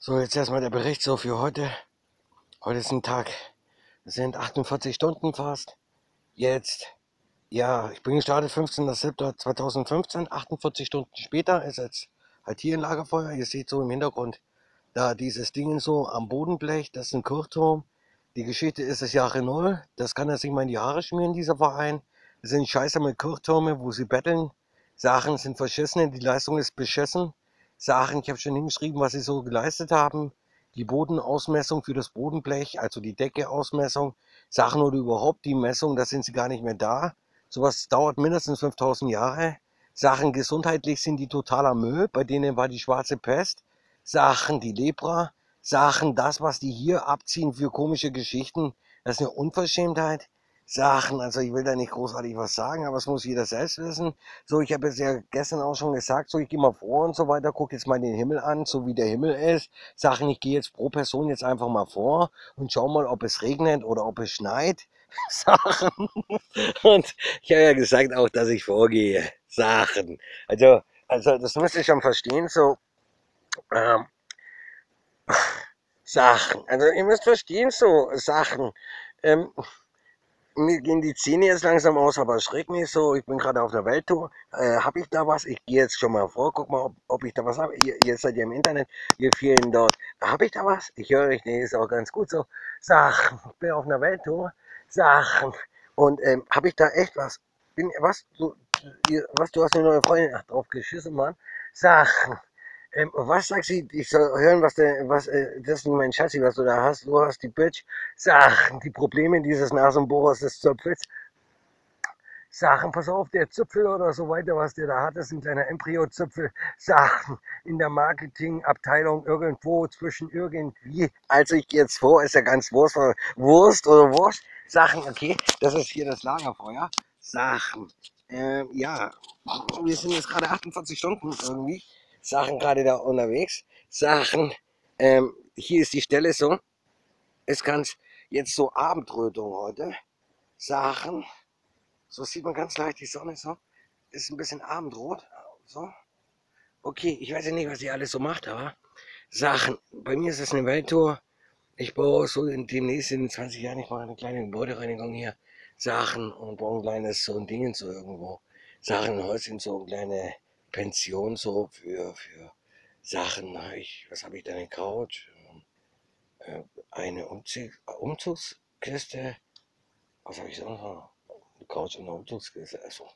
So, jetzt erstmal der Bericht so für heute. Heute ist ein Tag, es sind 48 Stunden fast. Jetzt, ja, ich bin gestartet 15.07.2015, 48 Stunden später ist jetzt halt hier ein Lagerfeuer. Ihr seht so im Hintergrund da dieses Ding so am Bodenblech, das ist ein Kirchturm. Die Geschichte ist das Jahre Null, das kann er sich mal in die Haare schmieren, dieser Verein. Das sind scheiße mit Kirchtürme, wo sie betteln. Sachen sind verschissen, die Leistung ist beschissen. Sachen, ich habe schon hingeschrieben, was sie so geleistet haben. Die Bodenausmessung für das Bodenblech, also die Deckeausmessung. Sachen oder überhaupt die Messung, da sind sie gar nicht mehr da. Sowas dauert mindestens 5000 Jahre. Sachen gesundheitlich sind die totaler Müll, bei denen war die schwarze Pest. Sachen die Lepra, Sachen das, was die hier abziehen für komische Geschichten, das ist eine Unverschämtheit. Sachen, also ich will da nicht großartig was sagen, aber es muss jeder selbst wissen. So, ich habe es ja gestern auch schon gesagt, so ich gehe mal vor und so weiter, gucke jetzt mal den Himmel an, so wie der Himmel ist. Sachen, ich gehe jetzt pro Person jetzt einfach mal vor und schau mal, ob es regnet oder ob es schneit. Sachen. Und ich habe ja gesagt auch, dass ich vorgehe. Sachen. Also das müsst ihr schon verstehen, so ähm, Sachen. Also ihr müsst verstehen, so Sachen. Ähm, Mir gehen die Zähne jetzt langsam aus, aber schräg nicht so. Ich bin gerade auf der Welttour. Habe ich da was? Ich gehe jetzt schon mal vor. Guck mal, ob ich da was habe. Ihr seid ja im Internet. Ihr vielen dort. Habe ich da was? Ich höre euch nicht. Ist auch ganz gut so. Sachen. Ich bin auf einer Welttour. Sachen. Und habe ich da echt was? Was? Was? Du hast eine neue Freundin? Ach, drauf geschissen, Mann. Sachen. Was sagt sie? Ich soll hören, das ist nicht mein Schatzi, was du da hast. Du hast die Bitch. Sachen, die Probleme dieses Nasenbohrers des Zöpfels. Sachen, pass auf, der Zipfel oder so weiter, was der da hat, ist ein kleiner Embryo-Zipfel. Sachen in der Marketingabteilung irgendwo zwischen irgendwie. Also ich gehe jetzt vor, ist ja ganz Wurst oder Wurst. Sachen, okay, das ist hier das Lagerfeuer. Sachen, ja, wir sind jetzt gerade 48 Stunden irgendwie. Sachen gerade da unterwegs. Sachen, hier ist die Stelle so. Ist ganz jetzt so Abendrötung heute. Sachen. So sieht man ganz leicht die Sonne so. Ist ein bisschen abendrot. So. Okay, ich weiß ja nicht, was ihr alles so macht, aber Sachen. Bei mir ist es eine Welttour. Ich baue so demnächst in 20 Jahren, ich mache eine kleine Gebäudereinigung hier. Sachen und baue ein kleines so ein Ding so irgendwo. Sachen, Häuschen, so eine kleine Pension so für Sachen. Was habe ich da? Eine Couch, eine Umzugskiste. Was habe ich sonst noch? Eine Couch und eine Umzugskiste. Also,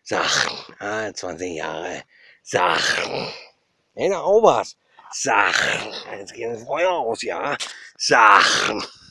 Sachen. 20 Jahre. Sachen. Hey, da auch was. Sachen. Jetzt gehen das Feuer aus, ja. Sachen.